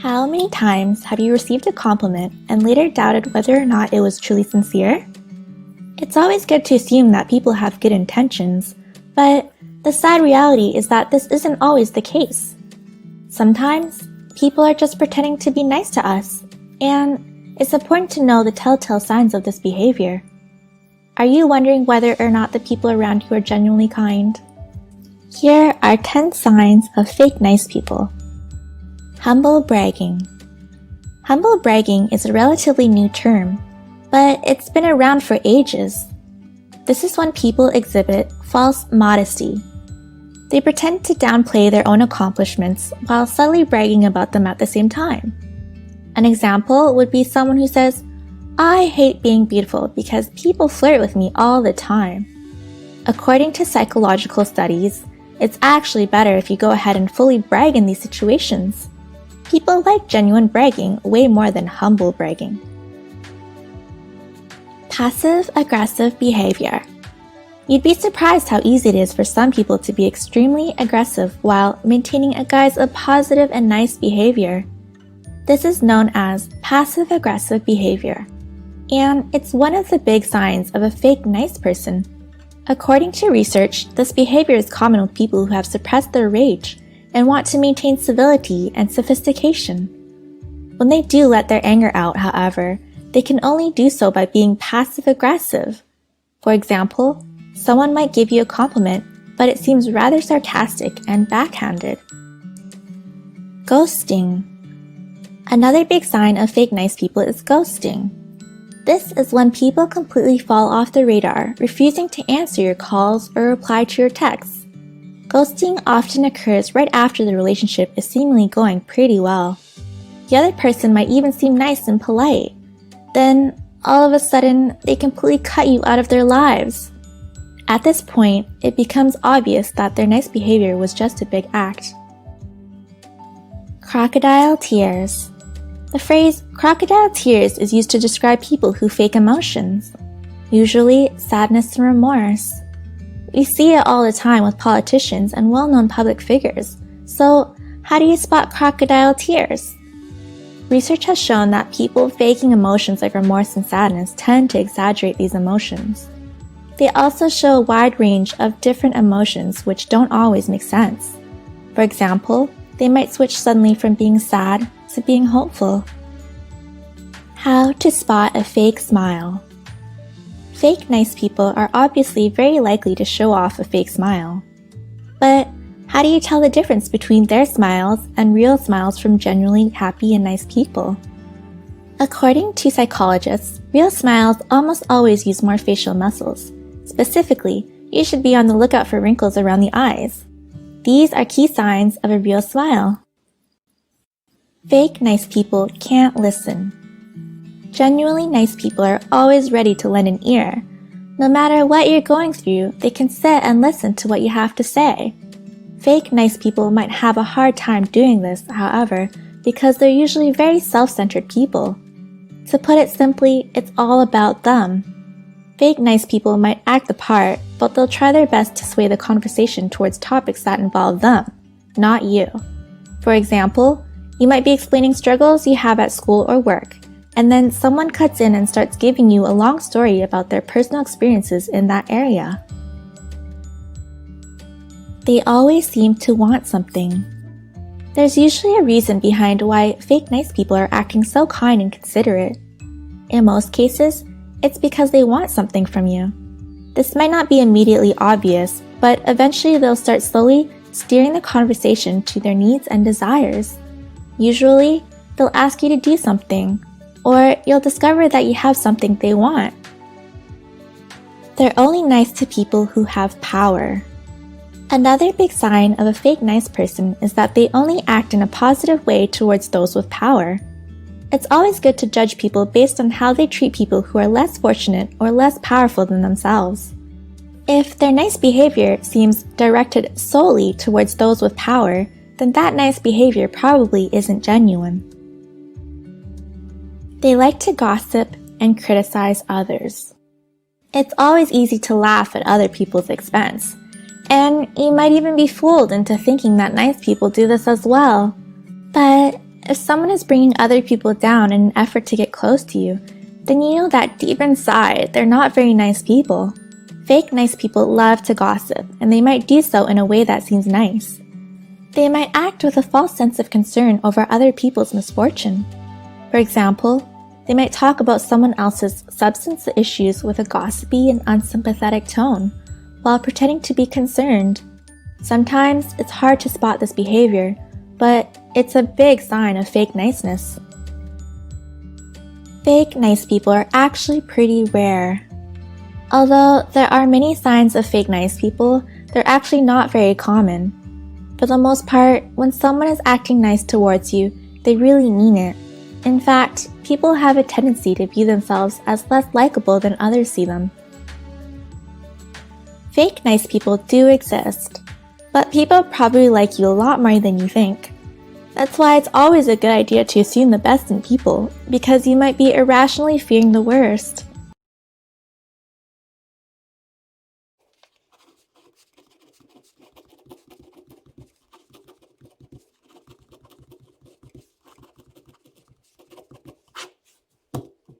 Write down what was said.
How many times have you received a compliment and later doubted whether or not it was truly sincere? It's always good to assume that people have good intentions, but the sad reality is that this isn't always the case. Sometimes, people are just pretending to be nice to us, and it's important to know the telltale signs of this behavior. Are you wondering whether or not the people around you are genuinely kind? Here are 10 signs of fake nice people. Humble bragging. Humble bragging is a relatively new term, but it's been around for ages. This is when people exhibit false modesty. They pretend to downplay their own accomplishments while subtly bragging about them at the same time. An example would be someone who says, "I hate being beautiful because people flirt with me all the time." According to psychological studies, it's actually better if you go ahead and fully brag in these situations. People like genuine bragging way more than humble bragging. Passive-aggressive behavior. You'd be surprised how easy it is for some people to be extremely aggressive while maintaining a guise of positive and nice behavior. This is known as passive-aggressive behavior, and it's one of the big signs of a fake nice person. According to research, this behavior is common with people who have suppressed their rage and want to maintain civility and sophistication. When they do let their anger out, however, they can only do so by being passive-aggressive. For example, someone might give you a compliment, but it seems rather sarcastic and backhanded. Ghosting. Another big sign of fake nice people is ghosting. This is when people completely fall off the radar, refusing to answer your calls or reply to your texts. Ghosting often occurs right after the relationship is seemingly going pretty well. The other person might even seem nice and polite. Then, all of a sudden, they completely cut you out of their lives. At this point, it becomes obvious that their nice behavior was just a big act. Crocodile tears. The phrase crocodile tears is used to describe people who fake emotions, usually sadness and remorse. We see it all the time with politicians and well-known public figures, so how do you spot crocodile tears? Research has shown that people faking emotions like remorse and sadness tend to exaggerate these emotions. They also show a wide range of different emotions which don't always make sense. For example, they might switch suddenly from being sad to being hopeful. How to spot a fake smile. Fake nice people are obviously very likely to show off a fake smile. But how do you tell the difference between their smiles and real smiles from genuinely happy and nice people? According to psychologists, real smiles almost always use more facial muscles. Specifically, you should be on the lookout for wrinkles around the eyes. These are key signs of a real smile. Fake nice people can't listen. Genuinely nice people are always ready to lend an ear. No matter what you're going through, they can sit and listen to what you have to say. Fake nice people might have a hard time doing this, however, because they're usually very self-centered people. To put it simply, it's all about them. Fake nice people might act the part, but they'll try their best to sway the conversation towards topics that involve them, not you. For example, you might be explaining struggles you have at school or work, and then someone cuts in and starts giving you a long story about their personal experiences in that area. They always seem to want something. There's usually a reason behind why fake nice people are acting so kind and considerate. In most cases, it's because they want something from you. This might not be immediately obvious, but eventually they'll start slowly steering the conversation to their needs and desires. Usually, they'll ask you to do something, or you'll discover that you have something they want. They're only nice to people who have power. Another big sign of a fake nice person is that they only act in a positive way towards those with power. It's always good to judge people based on how they treat people who are less fortunate or less powerful than themselves. If their nice behavior seems directed solely towards those with power, then that nice behavior probably isn't genuine. They like to gossip and criticize others. It's always easy to laugh at other people's expense, and you might even be fooled into thinking that nice people do this as well. But If someone is bringing other people down in an effort to get close to you, then you know that deep inside, they're not very nice people. Fake nice people love to gossip, and they might do so in a way that seems nice. They might act with a false sense of concern over other people's misfortune. For example, they might talk about someone else's substance issues with a gossipy and unsympathetic tone, while pretending to be concerned. Sometimes it's hard to spot this behavior, but it's a big sign of fake niceness. Fake nice people are actually pretty rare. Although there are many signs of fake nice people, they're actually not very common. For the most part, when someone is acting nice towards you, they really mean it. In fact, people have a tendency to view themselves as less likable than others see them. Fake nice people do exist, but people probably like you a lot more than you think. That's why it's always a good idea to assume the best in people, because you might be irrationally fearing the worst.